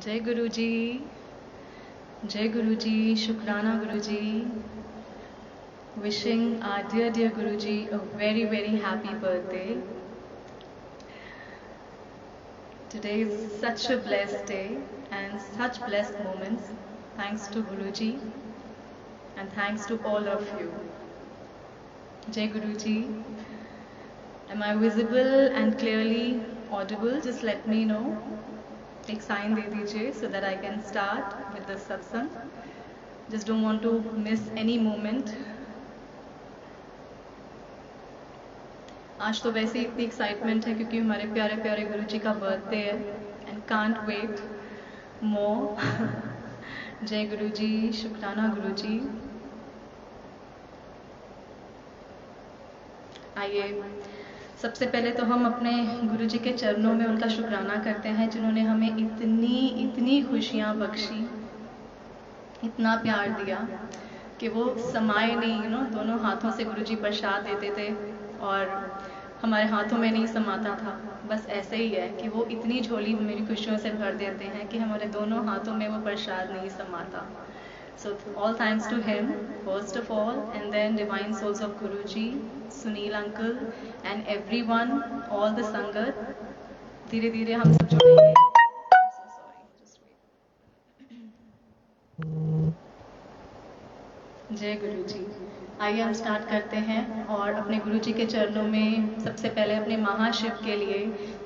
जय गुरु जी, जय गुरु जी, शुक्राना गुरु जी. Wishing our dear Guru ji a very happy birthday. Today is such a blessed day and such blessed moments. Thanks to Guru ji and thanks to all of you. Jai Guru ji. Am I visible and clearly audible? Just let me know. एक sign दे दीजिए so that I can start with the satsang. Just don't want to miss any moment. आज तो वैसे ही इतनी excitement है क्योंकि हमारे प्यारे प्यारे गुरु जी का बर्थडे है एंड कांट वेट मोर. जय गुरु जी, शुक्राना गुरु जी. आइए सबसे पहले तो हम अपने गुरु जी के चरणों में उनका शुक्राना करते हैं जिन्होंने हमें इतनी खुशियाँ बख्शी, इतना प्यार दिया कि वो समाये नहीं. दोनों हाथों से गुरु जी प्रसाद देते थे और हमारे हाथों में नहीं समाता था. बस ऐसे ही है कि वो इतनी झोली मेरी खुशियों से भर देते हैं कि हमारे दोनों हाथों में वो प्रसाद नहीं समाता. So all thanks to him first of all, and then divine souls of Guruji, Sunil uncle and everyone, all the sangat. धीरे धीरे हम सब जुड़ेंगे. जय गुरु जी. आइए हम स्टार्ट करते हैं और अपने गुरु जी के चरणों में सबसे पहले अपने महाशिव के लिए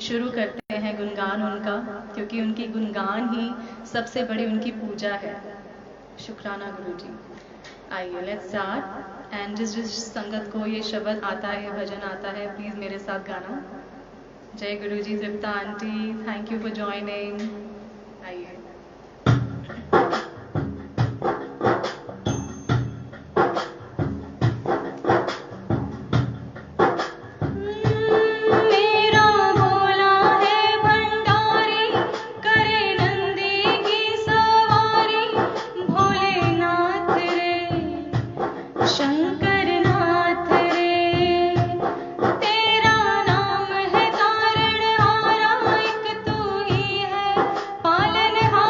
शुरू करते हैं गुणगान उनका, क्योंकि उनकी गुणगान ही सबसे बड़ी उनकी पूजा है. शुक्राना गुरु जी. आइए लेट्स स्टार्ट. एंड जिस संगत को ये शब्द आता है, भजन आता है, प्लीज मेरे साथ गाना. जय Guru ji. Tripta aunty, thank you for joining. आइए. पालनहार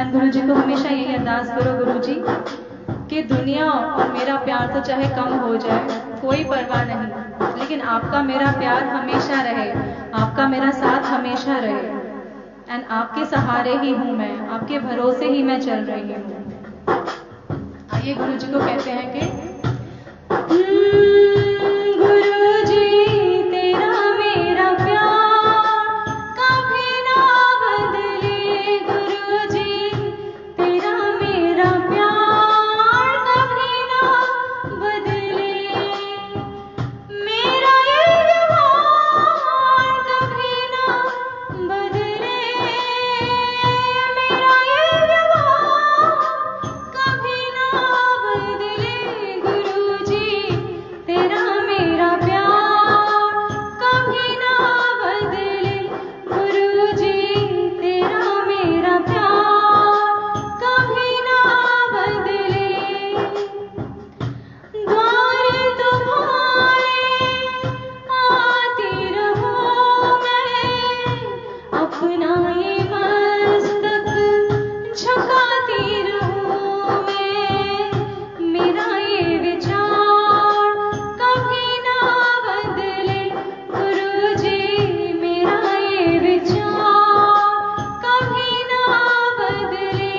एंड गुरु जी को हमेशा यही अरदास करो गुरु जी कि दुनिया और मेरा प्यार तो चाहे कम हो जाए, कोई परवाह नहीं, लेकिन आपका मेरा प्यार हमेशा रहे, आपका मेरा साथ हमेशा रहे। एंड आपके सहारे ही हूं मैं, आपके भरोसे ही मैं चल रही हूं। आइए गुरु जी को कहते हैं कि गुरु जी तेरा मेरा प्यार कभी ना बदले, गुरु जी तेरा मेरा प्यार कभी ना बदले, मेरा ये व्यवहार कभी ना बदले, मेरा ये व्यवहार कभी ना बदले, गुरु जी तेरा मेरा प्यार कभी ना बदले, गुरु जी तेरा मेरा प्यार कभी ना बदले। द्वार तुम्हारे आती रहूं मैं, अपना ये मस्तक झुकाती रहूं मैं, मेरा ये विचार कभी ना बदले, गुरु जी मेरा ये विचार कभी ना बदले,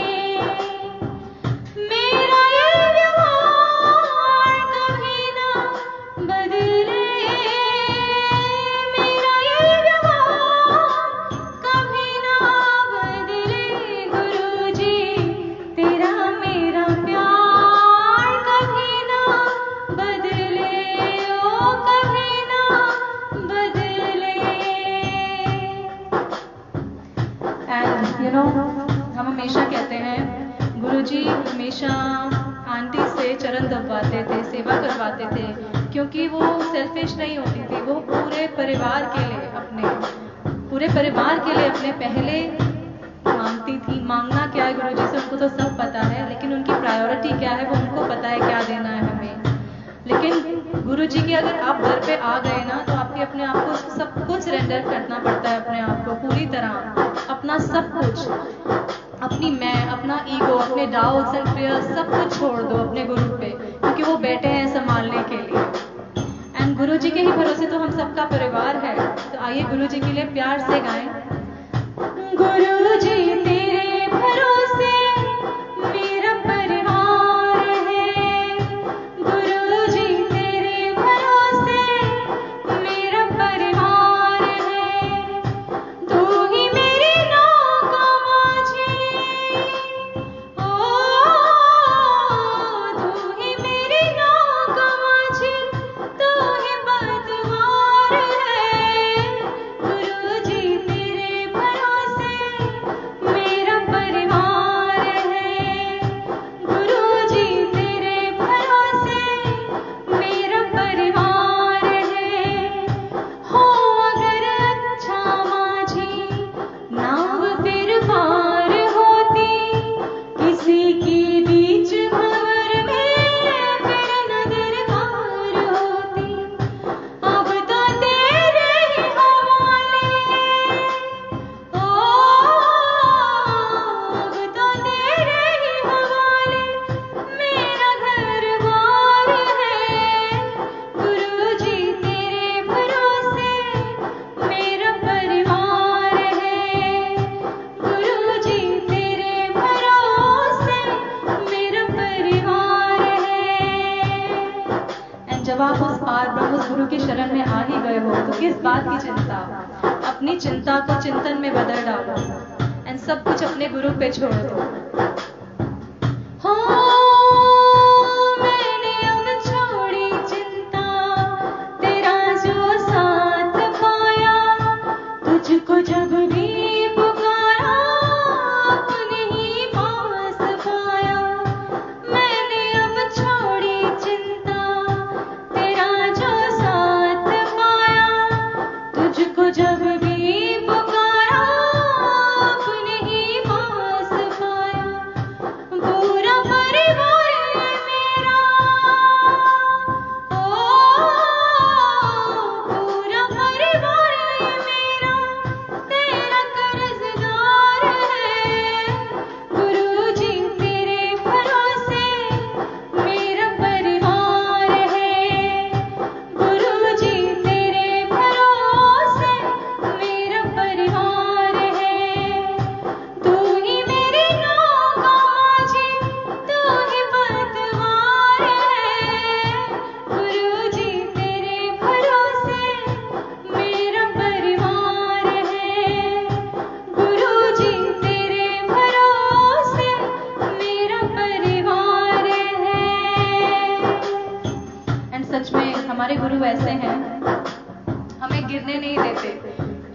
मेरा ये व्यवहार कभी ना बदले, मेरा ये व्यवहार कभी ना बदले, गुरु जी तेरा मेरा प्यार कभी ना बदले, ओ कभी ना बदले। एंड हम हमेशा कहते हैं गुरुजी हमेशा आंटी से चरण दबाते थे, सेवा करवाते थे, क्योंकि वो सेल्फिश नहीं होती थी, वो पूरे परिवार के लिए अपने पहले मांगती थी। मांगना क्या है गुरुजी से उनको तो सब पता है, लेकिन उनकी प्रायोरिटी क्या है वो उनको पता है, क्या देना है हमें। लेकिन गुरुजी के अगर आप दर पे आ गए ना, तो आपके अपने आप को सब कुछ रेंडर करना पड़ता है, अपने आप को पूरी तरह, अपना सब कुछ, अपनी मैं, अपना ईगो, अपने डाउट्स एंड फियर्स सब कुछ छोड़ दो अपने गुरु पे, क्योंकि वो बैठे हैं संभालने के लिए। एंड गुरु जी के ही भरोसे तो हम सबका परिवार है। तो आइए गुरु जी के लिए प्यार से गाएं। गुरु जी तेरे भरोसे मेरा परिवार है, गुरु जी तेरे भरोसे मेरा परिवार है, तू ही मेरी नौका माझी, ओ तू ही मेरी नौका माझी, तू ही पतवार है, गुरु जी तेरे भरोसे मेरा परिवार है, गुरु जी तेरे भरोसे मेरा परिवार है। हो अगर अच्छा माझी नाव फिर पार होती, किसी की बीच भंवर में फिर न दरकार होती, अब तो तेरे ही हवाले, ओ अब तो तेरे ही हवाले मेरा घर बार है, गुरु जी तेरे भरोसे मेरा परिवार है, गुरु जी तेरे भरोसे मेरा परिवार है। एंड जब आप उस पार ब्रह्म उस गुरु की शरण में आ ही गए हो, तो किस बात की चिंता, अपनी चिंता को चिंतन में बदल डालो एंड सब कुछ अपने गुरु पे छोड़ दो। हो मैंने अब छोड़ी चिंता, तेरा जो साथ पाया, तुझको जब भी पुकारा अपने ही पास पाया, मैंने अब छोड़ी चिंता, तेरा जो साथ पाया, तुझको जब भी पुकारा अपने ही पास पाया, गुरु ऐसे हैं, हमें गिरने नहीं देते,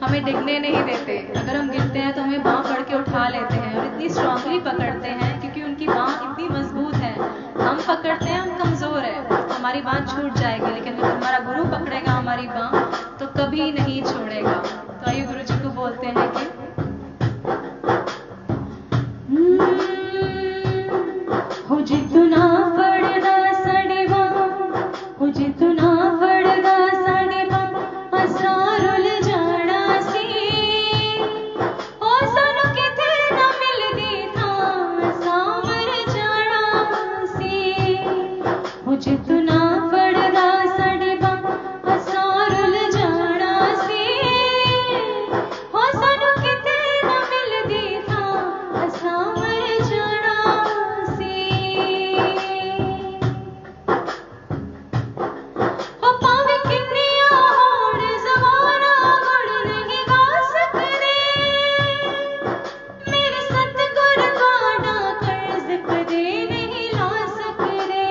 हमें डिगने नहीं देते। अगर हम गिरते हैं तो हमें बाँह पकड़ के उठा लेते हैं और इतनी स्ट्रांगली पकड़ते हैं क्योंकि उनकी बाँह इतनी मजबूत है। हम पकड़ते हैं, हम कमज़ोर है, हमारी बाँह छूट जाएगी, लेकिन अगर हमारा गुरु पकड़ेगा हमारी बाँह तो कभी नहीं छोड़ेगा। तो आइए गुरु जी को बोलते हैं कि हो जितना फड़दा साड़ी बाँह, हो जितना फड़दा साड़ी बाँह, असां रुल जाना सी। ओ सानू किथे ना मिलदी थां, असां मर जाना सी। हो जितना फड़दा साड़ी बाँह, असां रुल जाना सी। हो सानू किथे ना मिलदी थां, असां मर जाना सी। हो भावें किन्नियां होण ज़माना, गुण नहीं गा सकदे। मेरे सतगुर तुहाडा कर्ज कदे नहीं ला सकदे।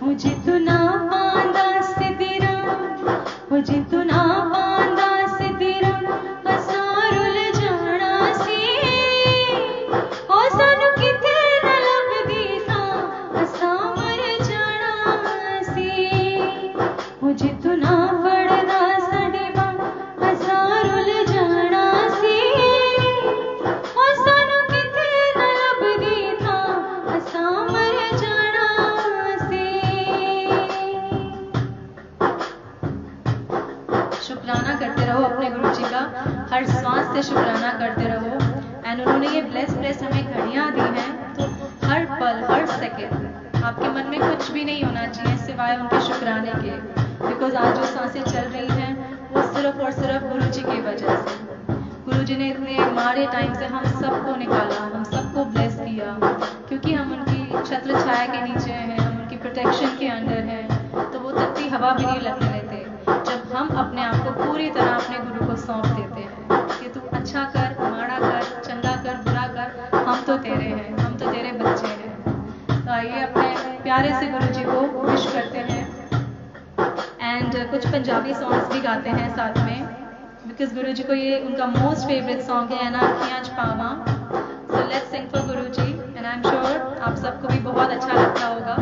हो जितना पांदा सिदरा, हो जितना पांदा सिदरा, असां रुल जाना सी। हो सानू किथे ना लभदी थां, असां मर जाना सी। हो जितना फड़दा साड़ी बाँह, असां रुल जाना सी। हो सानू किथे ना लभदी थां, असां मर जाना सी। शुक्राना करते रहो अपने गुरु जी का, हर श्वास से शुक्राना करते रहो। एंड उन्होंने ये ब्लेस हमें घड़ियाँ दी हैं, तो हर पल हर सेकेंड आपके मन में कुछ भी नहीं होना चाहिए सिवाय उनके शुक्राने के। बिकॉज आज जो सांसें चल रही हैं वो सिर्फ और सिर्फ गुरु जी की वजह से। गुरु जी ने इतने मारे टाइम से हम सबको निकाला, हम सबको ब्लेस किया, क्योंकि हम उनकी छत्र छाया के नीचे हैं, हम उनकी प्रोटेक्शन के अंडर हैं। तो वो तत्ती हवा भी नहीं लगने देते जब हम अपने आप को पूरी तरह अपने गुरु को सौंप देते हैं कि तू अच्छा कर, माड़ा कर, चंगा कर, बुरा कर, हम तो तेरे हैं, हम तो तेरे बच्चे हैं। तो आइए अपने प्यारे से गुरु जी को विश करते हैं एंड कुछ पंजाबी सॉन्ग्स भी गाते हैं साथ में, बिकॉज गुरु जी को ये उनका मोस्ट फेवरेट सॉन्ग है ना अखियाँ च पावां। So let's sing for Guru ji and I am sure आप सबको भी बहुत अच्छा लगता होगा।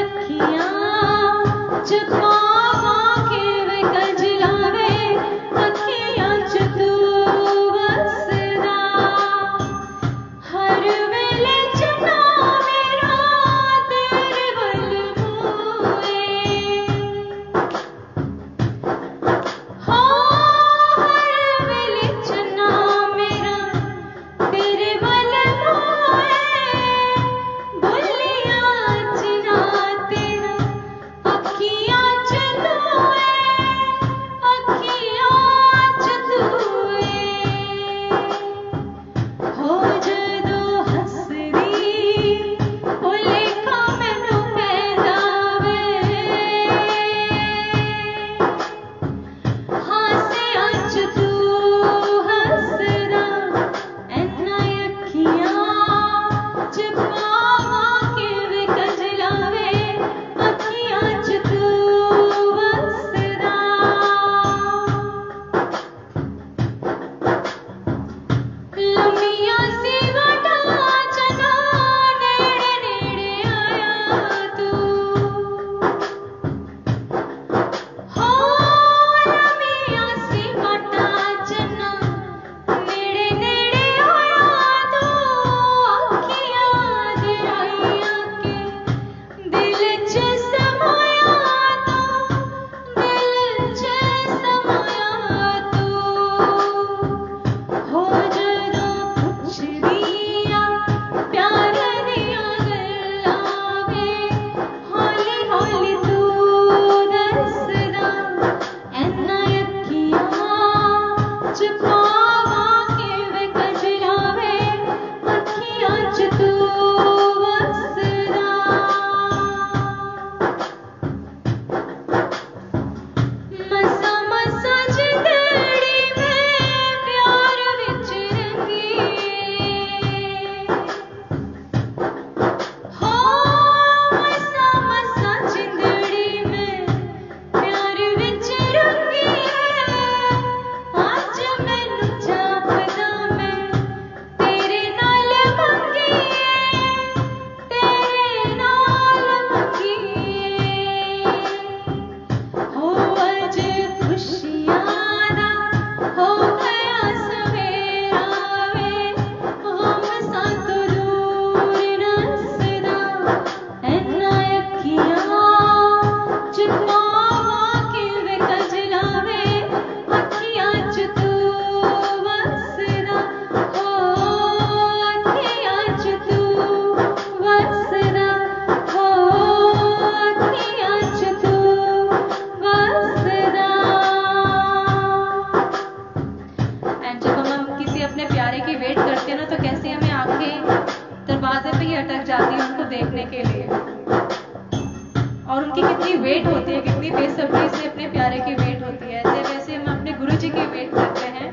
अखियां वेट होती है, कितनी बेसब्री से अपने प्यारे की वेट होती है, ऐसे वैसे हम अपने गुरु जी की वेट करते हैं,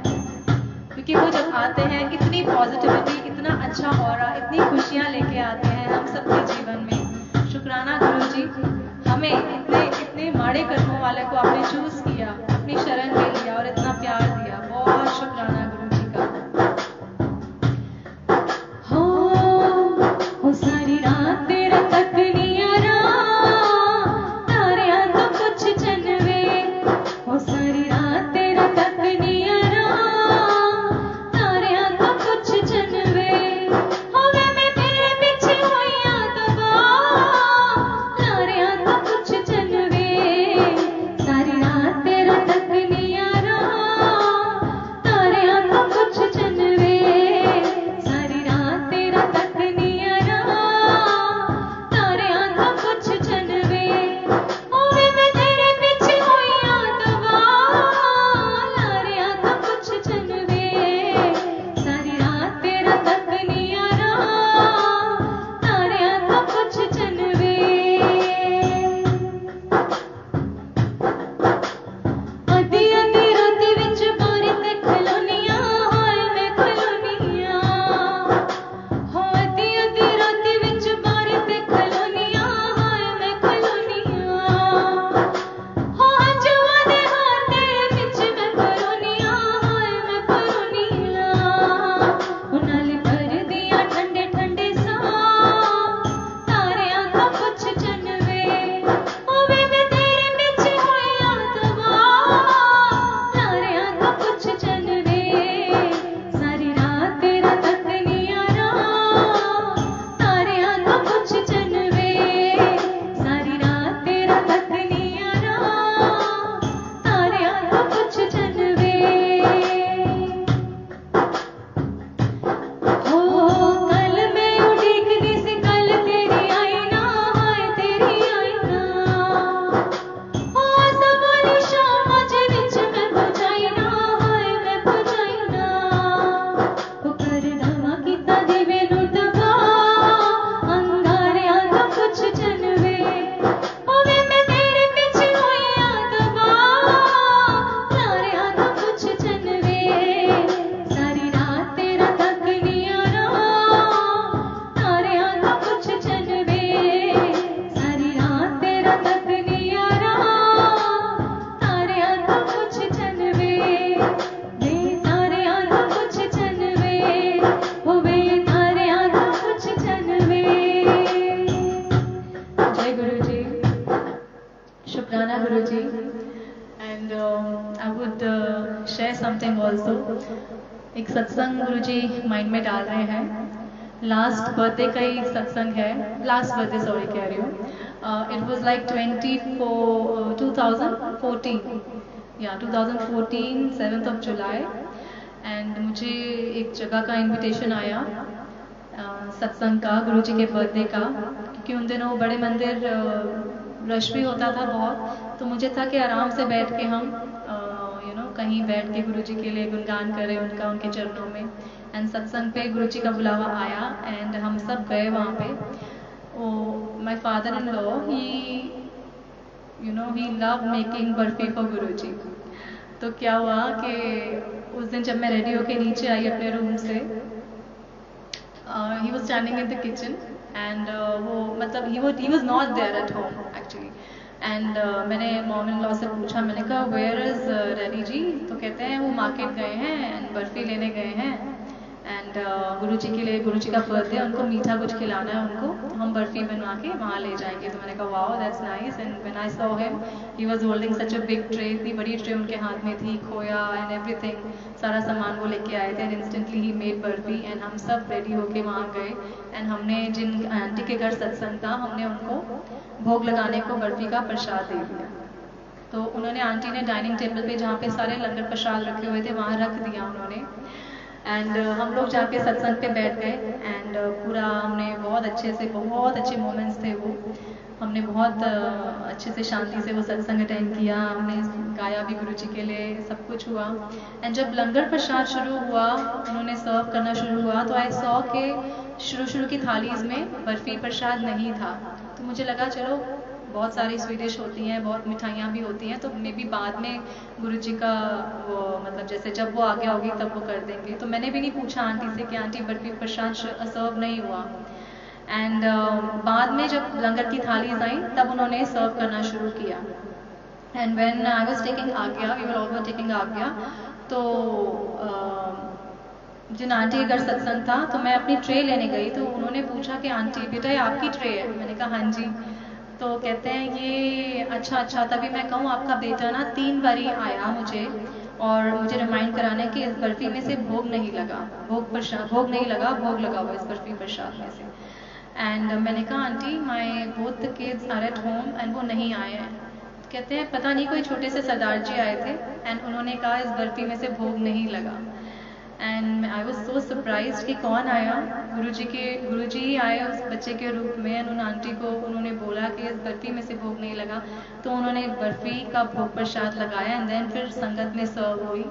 क्योंकि वो जब आते हैं इतनी पॉजिटिविटी, इतना अच्छा ऑरा, इतनी खुशियाँ लेके आते हैं हम सबके जीवन में। शुक्राना गुरु जी, हमें इतने इतने माड़े कर्मों वाले को आपने चूज किया, अपनी शरण ले लिया और इतना प्यार दिया। बहुत शुक्राना गुरु जी का। हो सारी रात तेरा तक नियारा, तारियां तो कुछ चनवे, हो सारी रात तेरा तक नियारा, तारियां तो कुछ चनवे, होवे मैं तेरे पीछे होइया दबा, तारियां तो कुछ चनवे, सारी रात तेरा तक नियारा, तारियां तो कुछ चनवे, सारी रात तेरा तक नियारा, तारियां तो कुछ चनवे, होवे मैं तेरे पीछे होइया दबा, तारियां तो कुछ चनवे, सारी रात तेरा तक नियारा, तारियां तो कुछ चनवे। अधी अधी रात विच बारी ते खलोनियां, हाय मैं खलोनियां, हो अधी अधी रात विच बारी ते खलोनियां, हाय मैं खलोनियां, हो हंजुआ दे हार तेरे विच मैं परोनियां, हाय मैं परोनियां, हो नाले भर दिया ठंडे ठंडे साह, तारियां तो कुछ चनवे, होवे मैं तेरे पीछे होइया दबा, तारियां तो कुछ चनवे, सारी रात तेरा तक नियारा, तारियां तो कुछ चनवे, सारी रात तेरा तक नियारा, तारियां तो कुछ चनवे। हो कल मैं उड़ीकदी सी, कल तेरी आई ना, हाय तेरी आई ना, हो सवाली शाम अजे विच मैं पुजाई ना, हाय मैं पुजाई ना, हो कर दवा कीता दिवे नूं दबा, अंगारियां तो कुछ चनवे, होवे मैं तेरे पीछे होइया दबा, तारियां तो कुछ चनवे, सारी रात तेरा तक नियारा, तारियां तो कुछ चनवे, सारी रात तेरा तक नियारा, तारियां तो कुछ चनवे, वे तारियां तो कुछ चनवे, हो वे तारियां तो कुछ चनवे। जय गुरु जी, शुक्राना Guru ji. And I would share something also. एक सत्संग गुरु जी माइंड में डाल रहे हैं, लास्ट बर्थडे का ही सत्संग है, लास्ट बर्थडे सॉरी कह रही हूँ, इट वॉज लाइक 2014 या 2014 7th of July, एंड मुझे एक जगह का इनविटेशन आया सत्संग का, गुरु जी के बर्थडे का, क्योंकि उन दिनों बड़े मंदिर रश भी होता था बहुत, तो मुझे था कि आराम से बैठ के हम कहीं बैठ के गुरु जी के लिए गुणगान करें उनका, उनके चरणों में। एंड सत्संग पे गुरु जी का बुलावा आया एंड हम सब गए वहाँ पे। My father in law he love making barfi for गुरु जी। तो क्या हुआ कि उस दिन जब मैं रेडी होके नीचे आई अपने रूम से, he was standing in the kitchen and वो मतलब he was not there at home actually. And मैंने मॉम इन लॉ से पूछा, मैंने कहा वेयर इज रैनी जी? तो कहते हैं वो मार्केट गए हैं एंड बर्फी लेने गए हैं एंड गुरु जी के लिए, गुरु जी का बर्थडे, उनको मीठा कुछ खिलाना है उनको, तो हम बर्फी बनवा के वहाँ ले जाएंगे। तो मैंने कहा wow that's nice. And when I saw him he was holding such a big tray, इतनी बड़ी ट्रे उनके हाथ में थी, खोया एंड एवरीथिंग, सारा सामान वो लेके आए थे। And instantly he made barfi and हम सब रेडी होके वहाँ गए एंड हमने जिन आंटी के घर सत्संग था, हमने उनको भोग लगाने को बर्फी का प्रसाद दे दिया। तो उन्होंने, आंटी ने डाइनिंग टेबल पे जहाँ पे सारे लंगर प्रसाद रखे हुए थे वहाँ रख दिया उन्होंने। एंड हम लोग जाके सत्संग पे बैठ गए एंड पूरा हमने बहुत अच्छे मोमेंट्स थे वो, हमने बहुत अच्छे से शांति से वो सत्संग अटेंड किया, हमने गाया भी गुरु जी के लिए, सब कुछ हुआ। एंड जब लंगर प्रसाद शुरू हुआ, उन्होंने सर्व करना शुरू हुआ, तो आई सॉ के शुरू की थालीज में बर्फी प्रसाद नहीं था। तो मुझे लगा चलो बहुत सारी स्वीट होती हैं, बहुत मिठाइयाँ भी होती हैं, तो मे बी बाद में गुरुजी का वो मतलब जैसे जब वो आगे होगी तब वो कर देंगे। तो मैंने भी नहीं पूछा आंटी से कि आंटी बर्फी प्रसाद सर्व नहीं हुआ। एंड बाद में जब लंगर की थालीज आई तब उन्होंने सर्व करना शुरू किया। And when I was taking आज्ञा, we were all were taking आज्ञा, तो जिन आंटी के घर सत्संग था तो मैं अपनी ट्रे लेने गई, तो उन्होंने पूछा कि आंटी बेटा ये आपकी ट्रे है? मैंने कहा हाँ जी। तो कहते हैं ये अच्छा, तभी मैं कहूँ आपका बेटा ना 3 बारी आया मुझे और मुझे रिमाइंड कराने कि इस बर्फी में से भोग नहीं लगा, भोग नहीं लगा, भोग लगा हुआ इस बर्फी प्रसाद में से। एंड मैंने कहा aunty my both the kids are at home and वो नहीं आए हैं। कहते हैं पता नहीं कोई छोटे से सरदार जी आए थे एंड उन्होंने कहा इस बर्फी में से भोग नहीं लगा। And I was so surprise कि कौन आया? गुरुजी ही आए उस बच्चे के रूप में। एंड उन आंटी को उन्होंने बोला कि इस बर्फी में से भोग नहीं लगा, तो उन्होंने बर्फी का भोग प्रसाद लगाया एंड देन फिर संगत में सर्व हुई।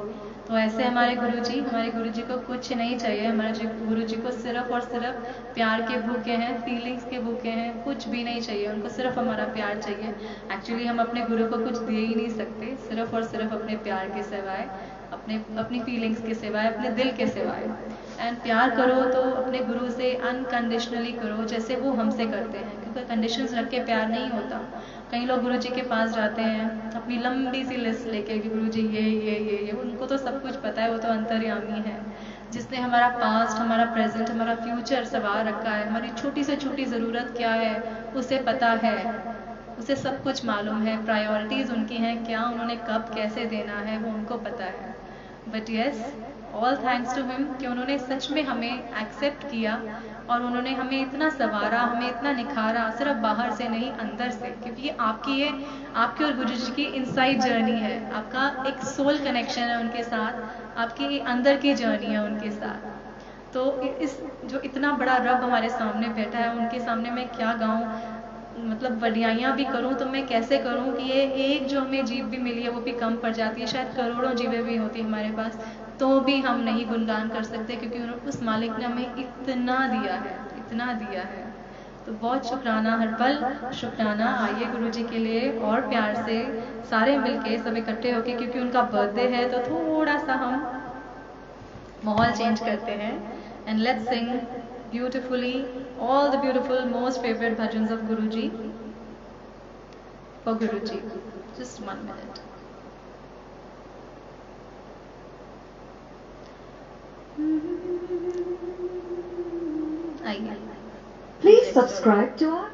तो ऐसे हमारे गुरुजी को कुछ नहीं चाहिए। हमारे गुरुजी को सिर्फ और सिर्फ प्यार के भूखे हैं, फीलिंग्स के भूखे हैं, कुछ भी नहीं चाहिए उनको, सिर्फ हमारा प्यार चाहिए। एक्चुअली हम अपने गुरु को कुछ दे ही नहीं सकते, सिर्फ और सिर्फ अपने प्यार के सिवाय, अपनी फीलिंग्स के सिवाय, अपने दिल के सिवाय। एंड प्यार करो तो अपने गुरु से अनकंडीशनली करो, जैसे वो हमसे करते हैं, क्योंकि कंडीशंस रख के प्यार नहीं होता। कई लोग गुरुजी के पास जाते हैं अपनी लंबी सी लिस्ट लेके कि गुरुजी ये, उनको तो सब कुछ पता है, वो तो अंतर्यामी है जिसने हमारा पास्ट, हमारा प्रेजेंट, हमारा फ्यूचर सवार रखा है। हमारी छोटी से छोटी ज़रूरत क्या है उसे पता है, उसे सब कुछ मालूम है। प्रायोरिटीज़ उनकी हैं क्या, उन्होंने कब कैसे देना है वो उनको पता है। But yes, all thanks to him कि उन्होंने सच में हमें एक्सेप्ट किया और उन्होंने हमें इतना संवारा, हमें इतना निखारा, सिर्फ बाहर से नहीं अंदर से, क्योंकि ये आपकी और गुरु जी की इनसाइड जर्नी है। आपका एक सोल कनेक्शन है उनके साथ, आपकी अंदर की जर्नी है उनके साथ। तो इस जो इतना बड़ा रब हमारे सामने बैठा है, उनके सामने मैं क्या गाऊं, मतलब वडियाइयाँ भी करूं तो मैं कैसे करूं कि ये एक जो हमें जीव भी मिली है वो भी कम पड़ जाती है। शायद करोड़ों जीवें भी होती हमारे पास तो भी हम नहीं गुणगान कर सकते, क्योंकि उस मालिक ने हमें इतना दिया है, इतना दिया है। तो बहुत शुक्राना, हर पल शुक्राना। आइए गुरु जी के लिए और प्यार से सारे मिलके सब इकट्ठे होके, क्योंकि उनका बर्थडे है तो थोड़ा सा हम माहौल चेंज करते हैं। And let's Singh beautifully all the beautiful most favorite bhajans of Guruji for Guruji. Just 1 minute. आइए, Please subscribe to our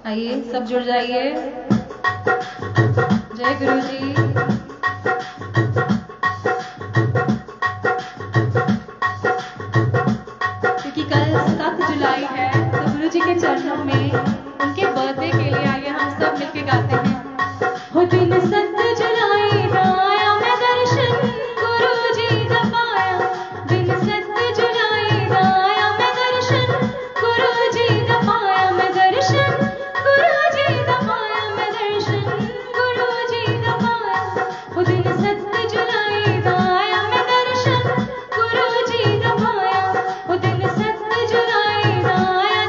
आइए सब जुड़ जाइए। जय गुरुजी। के चरणों में उनके बर्थडे के लिए आइए हम सब मिलके गाते हैं। हो दिन 7 जुलाई आया मैं दर्शन गुरुजी दा पाया, दिन 7 जुलाई आया मैं दर्शन गुरुजी दा पाया, मैं दर्शन गुरुजी दा पाया, मैं दर्शन गुरुजी दा पाया। हो दिन 7 जुलाई आया मैं दर्शन गुरुजी दा पाया, हो दिन 7 जुलाई आया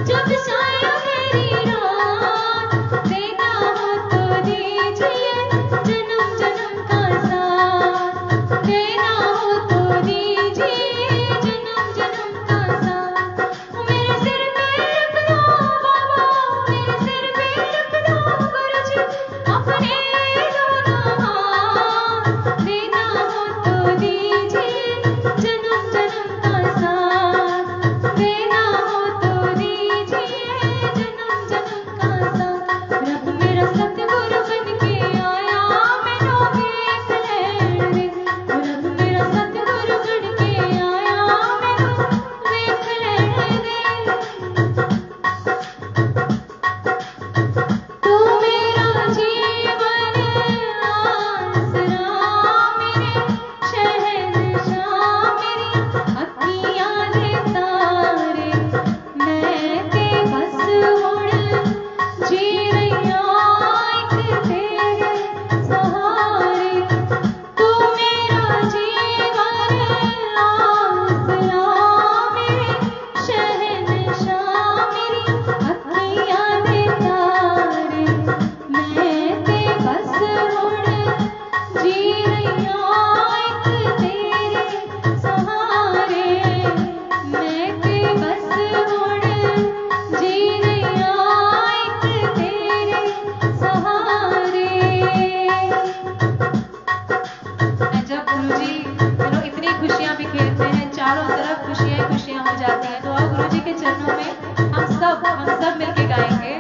जब साए हम सब मिलके गाएंगे।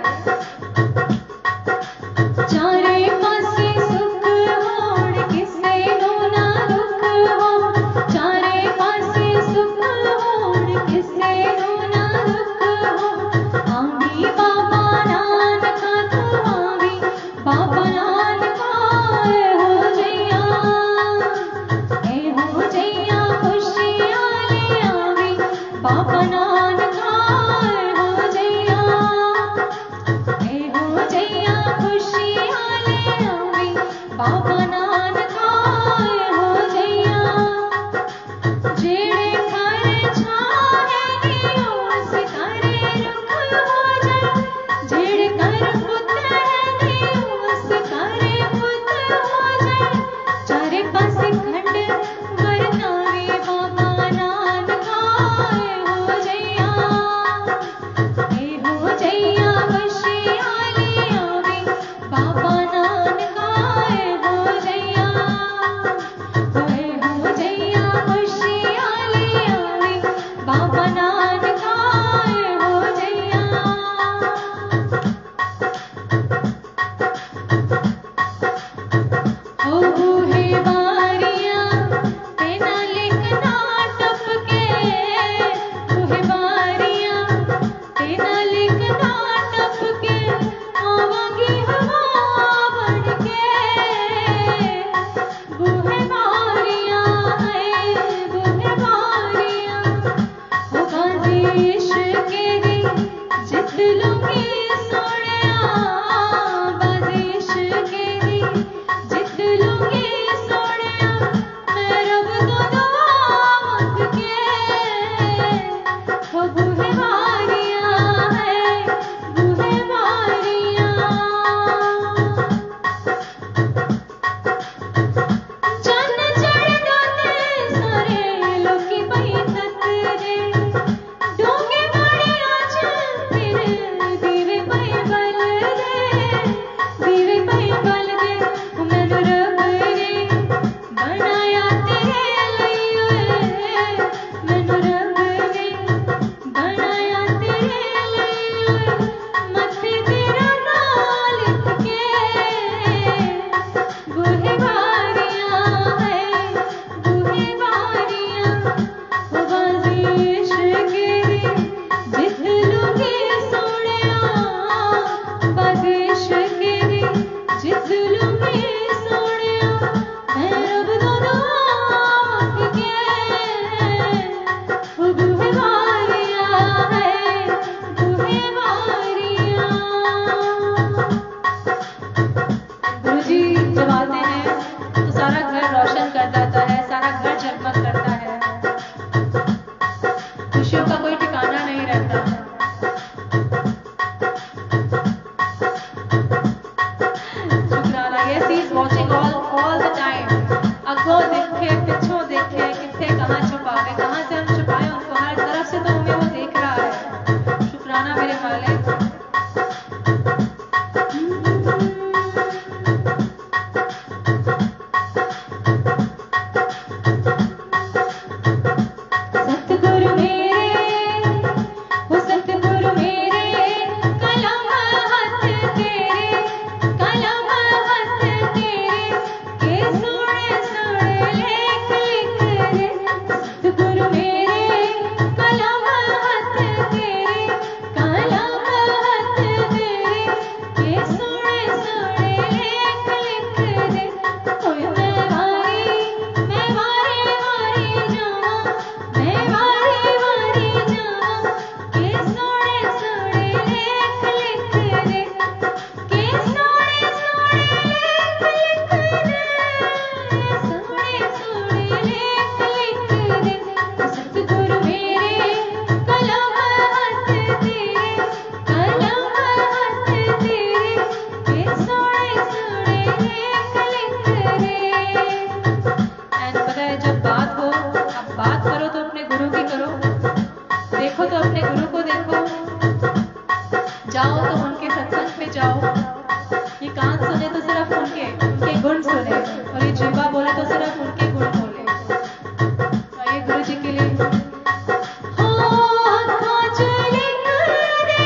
चारे पासे सुख होड़ किसे नो ना दुख हो, चारे पासे सुख होड़ किसे नो ना दुख हो। आवी बाबा नानक तू आवी बाबा नानक ए हो जैया खुशियाँ ले आवी बाबा नानक ए हो जैया खुशियाँ ले आवी बाबा नानक ए हो जैया। जेड़े घर छाहे नी उस करे रुख हो जाए, जेड़े घर पुत है नी उस करे पुत हो जाए। चारे पासे खंड वरतावे बाबा नानक ए हो जैया खुशियाँ ले आवी बाबा नानक ए हो जैया खुशियाँ ले आवी बाबा नानक ए हो जैया। ओ बूहे बारियां तेना लिखना टपके, बूहे बारियां तेना लिखना टपके। आवांगी हवा बढ़के, बूहे बारियां बूहे बारियां। ओ बाजिश के दी जित लूंगी सोनिया, बाजिश के दी जित लूंगी सोनिया। मैं रब तो दुआ मंग के, वो बूहे बारियां बूहे बारियां। चन्न चढ़दा ते सारे लोकी पई तकरे, डोंगे बाड़ियां च फिर दीवे पई बल दे, दीवे पई बल दे। मैनू रब ने बनाया तेरे लई ओए, मैनू रब ने बनाया तेरे लई ओए। मत्थे तेरा नाम लिख के, बूहे बारियां बूहे बारियां। ओ बाजिश के दी जित लूंगी सोनिया, बाजिश के दी जित लूंगी सोनिया। मैं रब तो दुआ मंग के, ओ बूहे बारियां बूहे बारियां। गुरु जी जब आते हैं तो सारा घर रोशन कर जाता है, सारा घर जगमग करता है, खुशियों का कोई ठिकाना नहीं रहता। शुक्राना। Yes, he is watching all the time. अगो देखे पिछो देखे किथे कहाँ छुपावे, कहाँ से हम छुपाए उनको, हर तरफ से तो हमें वो देख रहा है। शुक्राना मेरे मालिक। सतगुरु मेरे हो सतगुरु मेरे, कलम हाथ तेरे, कलम हाथ तेरे। के सोने सोने लेख लिख दे। सतगुरु मेरे कलम हाथ तेरे, कलम हाथ तेरे। के सोने सोने लेख लिख दे। ओए मैं वारी वारी जावां, मैं वारी वारी जावां। के सोने सोने लेख लिख दे, के सोने सोने लेख लिख दे, सोने सोने लेख लिख दे। सतगुरु मेरे कलम हाथ तेरे, कलम हाथ तेरे। के सोने सोने लेख लिख दे। एंड पता है जब बात हो, अब बात करो तो अपने गुरु की करो, देखो तो अपने गुरु को देखो, जाओ तो उनके सत्संग पे जाओ। ये कान सुने तो सिर्फ उनके गुण सुने, और ये जीवा बोले तो सिर्फ उनके गुण बोले। तो ये गुरु जी के लिए हो अखां च लिख दे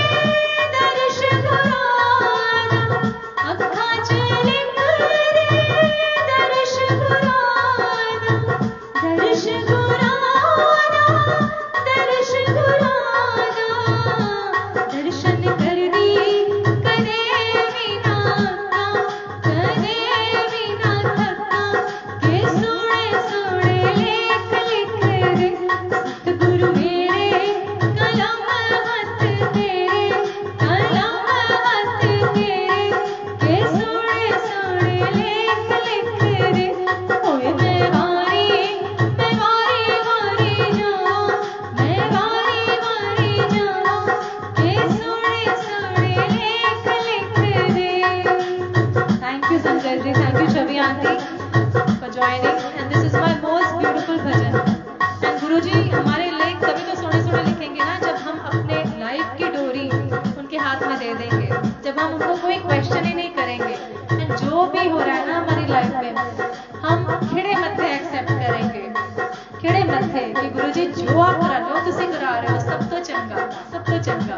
दे देंगे, जब हम उनको कोई क्वेश्चन ही नहीं करेंगे, एंड जो भी हो रहा है ना हमारी लाइफ में, हम खिड़े मत्थे एक्सेप्ट करेंगे, खिड़े मत्थे कि गुरुजी जो आप करा लो तुसी करा रहे हो, सब तो चंगा, सब तो चंगा,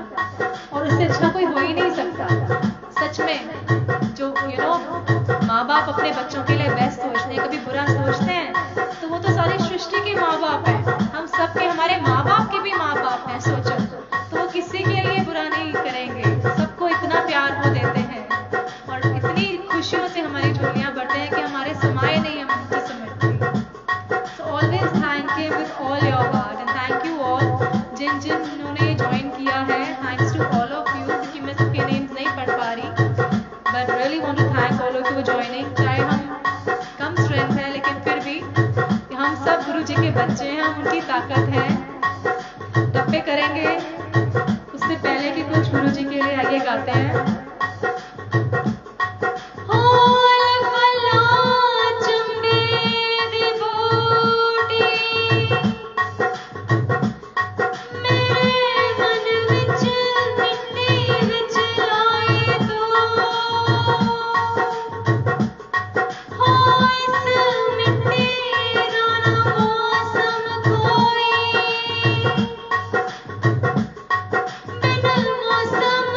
और उससे अच्छा कोई हो ही नहीं सकता। सच में जो माँ बाप अपने बच्चों के लिए बेस्ट सोचते हैं, कभी बुरा सोचते हैं, तो वो तो सारी सृष्टि के माँ बाप हैं, हम सबके, हमारे माँ बाप के भी माँ बाप हैं, सोचो, तो वो किसी के लिए बुरा नहीं करेंगे, सबको इतना प्यार वो देते हैं, और इतनी खुशियों से हमारी झोलियां भरते हैं कि हमारे समाये नहीं हम उनसे समझते। So always thank you with all your heart, and thank you all जिन्होंने ज्वाइन किया है, thanks to all of you, क्योंकि मैं सबके नेम्स नहीं पढ़ पा रही, but really want to thank all of you joining. चाहे हम कम स्ट्रेंथ है, लेकिन फिर भी हम सब गुरु जी के बच्चे हैं, हम उनकी ताकत है। डप्पे करेंगे उससे पहले कि कुछ गुरु जी के लिए आइए गाते हैं। मौसम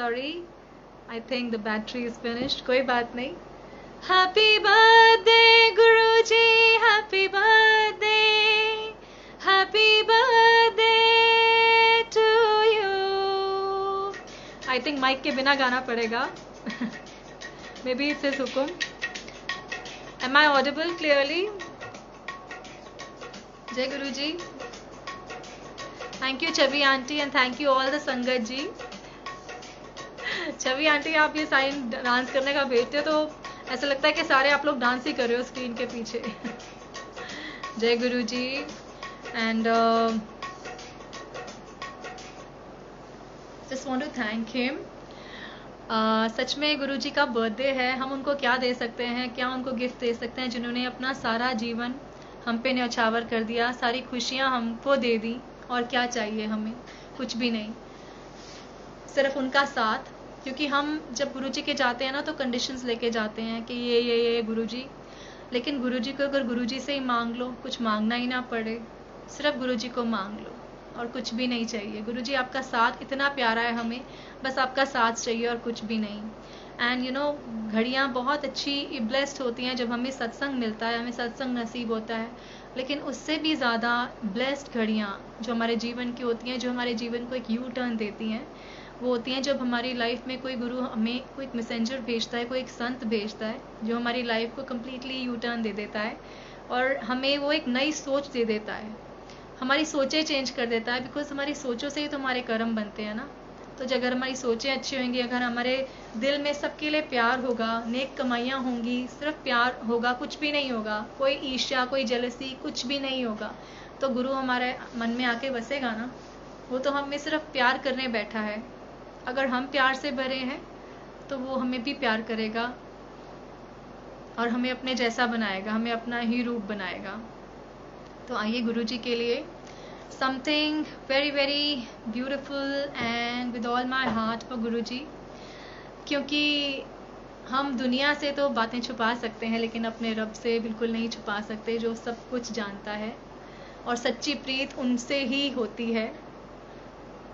sorry, I think the battery is finished. कोई बात नहीं. Happy birthday Guruji, happy birthday, happy birthday to you. I think mike के बिना गाना पड़ेगा. मे बी इट्स हिज हुक्म. Am I audible clearly? जय Guru ji. Thank you Chhavi aunty and thank you all the संगत जी. छवि आंटी, आप ये साइन डांस करने का भेजते हो तो ऐसा लगता है कि सारे आप लोग डांस ही कर रहे हो स्क्रीन के पीछे. जय Guru ji. And just want to thank him. सच में गुरु जी का बर्थडे है. हम उनको क्या दे सकते हैं, क्या उनको गिफ्ट दे सकते हैं जिन्होंने अपना सारा जीवन हम पे न्यौछावर कर दिया, सारी खुशियां हमको दे दी. और क्या चाहिए हमें? कुछ भी नहीं, सिर्फ उनका साथ. क्योंकि हम जब गुरुजी के जाते हैं ना तो कंडीशंस लेके जाते हैं कि ये गुरुजी. लेकिन गुरुजी को अगर गुरुजी से ही मांग लो, कुछ मांगना ही ना पड़े, सिर्फ गुरुजी को मांग लो और कुछ भी नहीं चाहिए. गुरुजी आपका साथ इतना प्यारा है, हमें बस आपका साथ चाहिए और कुछ भी नहीं. एंड यू नो, घड़ियाँ बहुत अच्छी ब्लेस्ड होती हैं जब हमें सत्संग मिलता है, हमें सत्संग नसीब होता है. लेकिन उससे भी ज़्यादा ब्लेस्ड घड़ियाँ जो हमारे जीवन की होती हैं, जो हमारे जीवन को एक यू टर्न देती हैं, वो होती हैं जब हमारी लाइफ में कोई गुरु हमें कोई मैसेंजर भेजता है, कोई एक संत भेजता है जो हमारी लाइफ को कम्प्लीटली यू टर्न दे देता है और हमें वो एक नई सोच दे देता है, हमारी सोचें चेंज कर देता है. बिकॉज हमारी सोचों से ही तो हमारे कर्म बनते हैं ना. तो अगर हमारी सोचें अच्छी होंगी, अगर हमारे दिल में सबके लिए प्यार होगा, नेक कमाइयाँ होंगी, सिर्फ प्यार होगा, कुछ भी नहीं होगा, कोई ईर्ष्या, कोई जेलसी, कुछ भी नहीं होगा, तो गुरु हमारे मन में आके बसेगा ना. वो तो हमें सिर्फ प्यार करने बैठा है. अगर हम प्यार से भरे हैं तो वो हमें भी प्यार करेगा और हमें अपने जैसा बनाएगा, हमें अपना ही रूप बनाएगा. तो आइए गुरु जी के लिए something very very beautiful and with all my heart for गुरुजी. क्योंकि हम दुनिया से तो बातें छुपा सकते हैं लेकिन अपने रब से बिल्कुल नहीं छुपा सकते, जो सब कुछ जानता है. और सच्ची प्रीत उनसे ही होती है,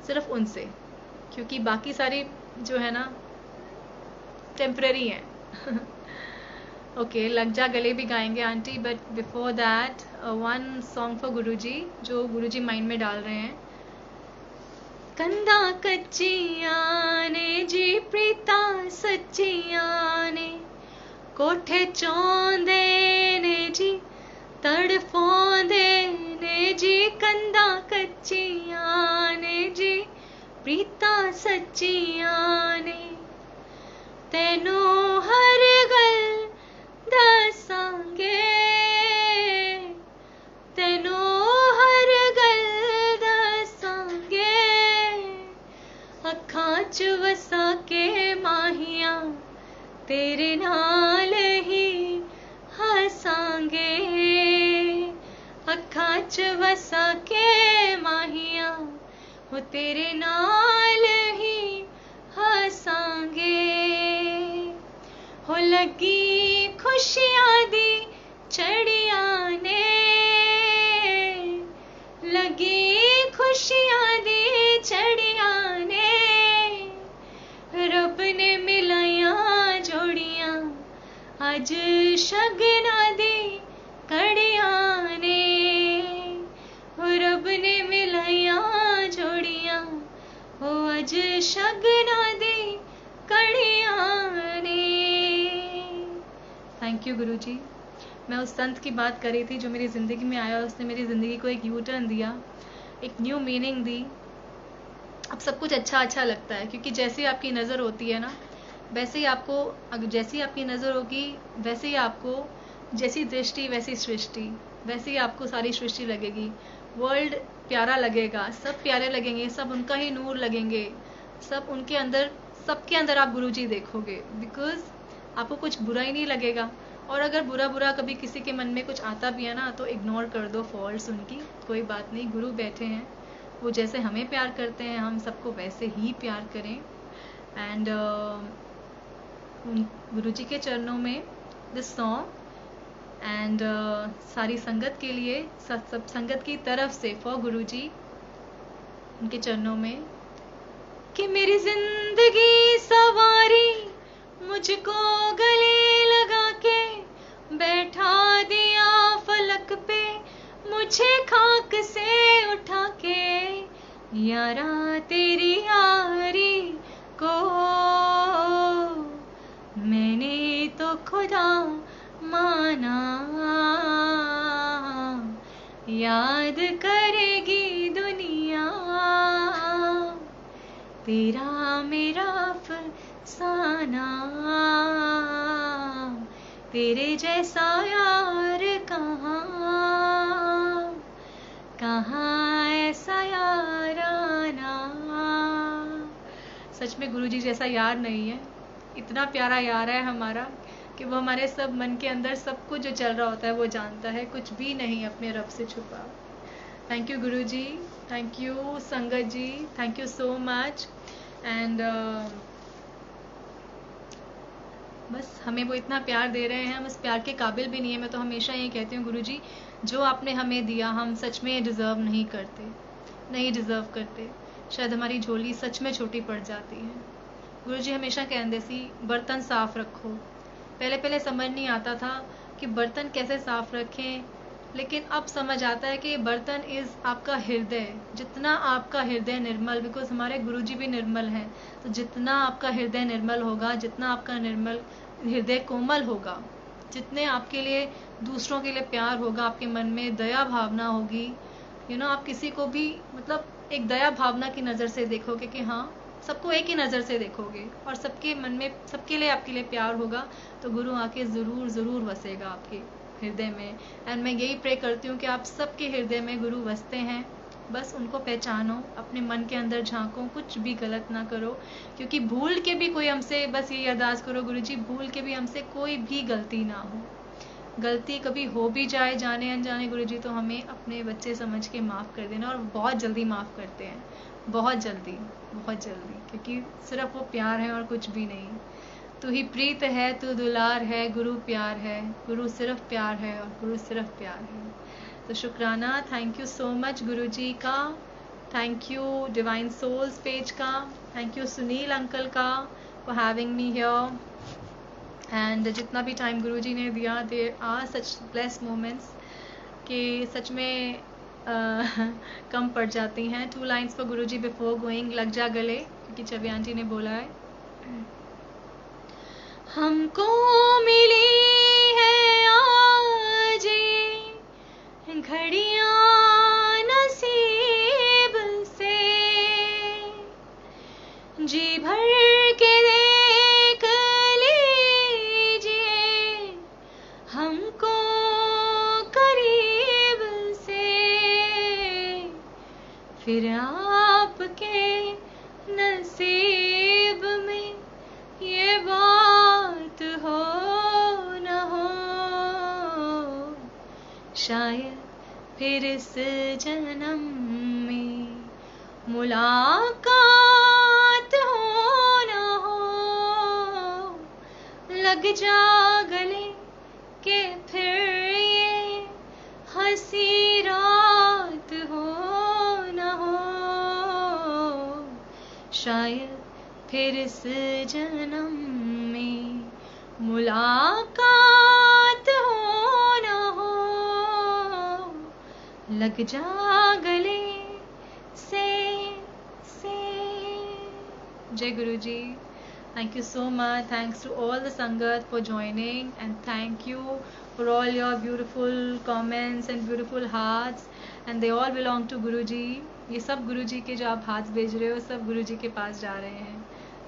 सिर्फ उनसे. क्योंकि बाकी सारी जो है ना टेम्पररी है. ओके, लग जा गले भी गाएंगे aunty, but before that one song for Guruji जो गुरुजी माइंड में डाल रहे हैं. कंधा कच्चियां ने जी प्रीता सच्चियां ने, कोठे चौंदे ने जी तड़फौंदे ने जी. कंधा कच्चियां ने जी प्रीता सच्चियां ने, तेनू हर गल दसांगे, तेनू हर गल दसांगे. अखां च वसा के माहियां तेरे नाल ही हसांगे. अखां च वसा के माहियां वो तेरे नाल ही हसांगे. हो लगी खुशियां दी छड़ियां ने, लगी खुशियां दी छड़ियां ने. रब ने मिलाया जोड़ियां अज शगना दी कड़ियां ने. रब ने मिलाया जोड़ियां ओ अज शगना दी कड़ियां ने. थैंक यू गुरुजी. मैं उस संत की बात कर रही थी जो मेरी ज़िंदगी में आया, उसने मेरी ज़िंदगी को एक यू टर्न दिया, एक न्यू मीनिंग दी. अब सब कुछ अच्छा अच्छा लगता है क्योंकि जैसे आपकी नज़र होती है ना, वैसे ही आपको, जैसी आपकी नज़र होगी वैसे ही आपको, जैसी दृष्टि वैसी सृष्टि, वैसे ही आपको सारी सृष्टि लगेगी. वर्ल्ड प्यारा लगेगा, सब प्यारे लगेंगे, सब उनका ही नूर लगेंगे, सब उनके अंदर, सबके अंदर आप गुरुजी देखोगे. बिकॉज आपको कुछ बुरा ही नहीं लगेगा. और अगर बुरा कभी किसी के मन में कुछ आता भी है ना तो इग्नोर कर दो फॉल्ट्स उनकी, कोई बात नहीं. गुरु बैठे हैं, वो जैसे हमें प्यार करते हैं हम सबको वैसे ही प्यार करें. एंड गुरुजी के चरणों में दिस सॉन्ग एंड सारी संगत के लिए, सब संगत की तरफ से फॉर गुरुजी, उनके चरणों में कि मेरी जिंदगी सवारी मुझको गले लगा के बैठा दिया फलक पे मुझे खाक से उठा के। यारा तेरी यारी को मैंने तो खुदा माना, याद करेगी दुनिया तेरा मेरा अफसाना। तेरे जैसा यार कहाँ, कहाँ ऐसा याराना। सच में गुरुजी जैसा यार नहीं है, इतना प्यारा यार है हमारा कि वो हमारे सब मन के अंदर सब कुछ जो चल रहा होता है वो जानता है, कुछ भी नहीं अपने रब से छुपा। Thank you Guruji, thank you संगत जी, thank you so much. And बस हमें वो इतना प्यार दे रहे हैं, हम उस प्यार के काबिल भी नहीं है। मैं तो हमेशा ये कहती हूँ गुरुजी जो आपने हमें दिया हम सच में डिज़र्व नहीं करते, नहीं डिज़र्व करते। शायद हमारी झोली सच में छोटी पड़ जाती है। गुरुजी हमेशा कहते सी बर्तन साफ रखो। पहले पहले समझ नहीं आता था कि बर्तन कैसे साफ रखें, लेकिन अब समझ आता है कि बर्तन इज़ आपका हृदय। जितना आपका हृदय निर्मल, बिकॉज हमारे गुरुजी भी निर्मल हैं, तो जितना आपका हृदय निर्मल होगा, जितना आपका निर्मल हृदय कोमल होगा, जितने आपके लिए दूसरों के लिए प्यार होगा, आपके मन में दया भावना होगी, आप किसी को भी मतलब एक दया भावना की नज़र से देखोगे कि हाँ सबको एक ही नज़र से देखोगे और सबके मन में सबके लिए आपके लिए प्यार होगा, तो गुरु आके ज़रूर ज़रूर बसेगा आपके हृदय में। एंड मैं यही प्रे करती हूँ कि आप सबके हृदय में गुरु बसते हैं, बस उनको पहचानो, अपने मन के अंदर झांको, कुछ भी गलत ना करो, क्योंकि भूल के भी कोई हमसे, बस यही अरदास करो गुरुजी भूल के भी हमसे कोई भी गलती ना हो। गलती कभी हो भी जाए जाने अनजाने गुरुजी तो हमें अपने बच्चे समझ के माफ़ कर देना, और बहुत जल्दी माफ़ करते हैं, बहुत जल्दी, क्योंकि सिर्फ वो प्यार है और कुछ भी नहीं। तू ही प्रीत है, तू दुलार है, गुरु प्यार है, गुरु सिर्फ प्यार है और गुरु सिर्फ प्यार है। तो शुक्राना, thank you so much Guruji का, thank you divine souls page का, थैंक यू सुनील अंकल का for having me here. And जितना भी टाइम गुरुजी ने दिया, there are such blessed moments कि सच में कम पड़ जाती हैं। 2 lines for Guruji before going, लग जा गले, क्योंकि छवि आंटी ने बोला है। हमको मिली है आज ये घड़ियां नसीब से, जी भर के देख लीजिए हमको करीब से, फिर आपके नसीब में ये बात हो न हो, शायद फिर इस जन्म में मुलाकात हो न हो। लग जा गले के फिर ये हंसी रात हो न हो, शायद फिर इस जन्म में मुलाकात हो न हो। लग जा गले से। जय गुरुजी, thank you so much. Thanks to all the Sangat for joining, and thank you for all your beautiful comments and beautiful hearts, and they all belong to Guruji. ये सब गुरुजी के जो आप हाथ भेज रहे हो सब गुरुजी के पास जा रहे हैं।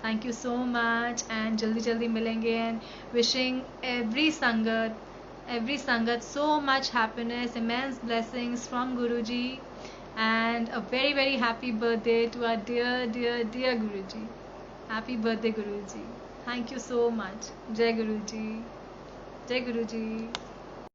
Thank you so much, and जल्दी जल्दी मिलेंगे। एंड विशिंग एवरी संगत so much happiness, immense blessings from Guruji, and a very very happy birthday to our dear Guruji. Happy birthday Guruji. Thank you so much. Jai Guruji. Jai Guruji.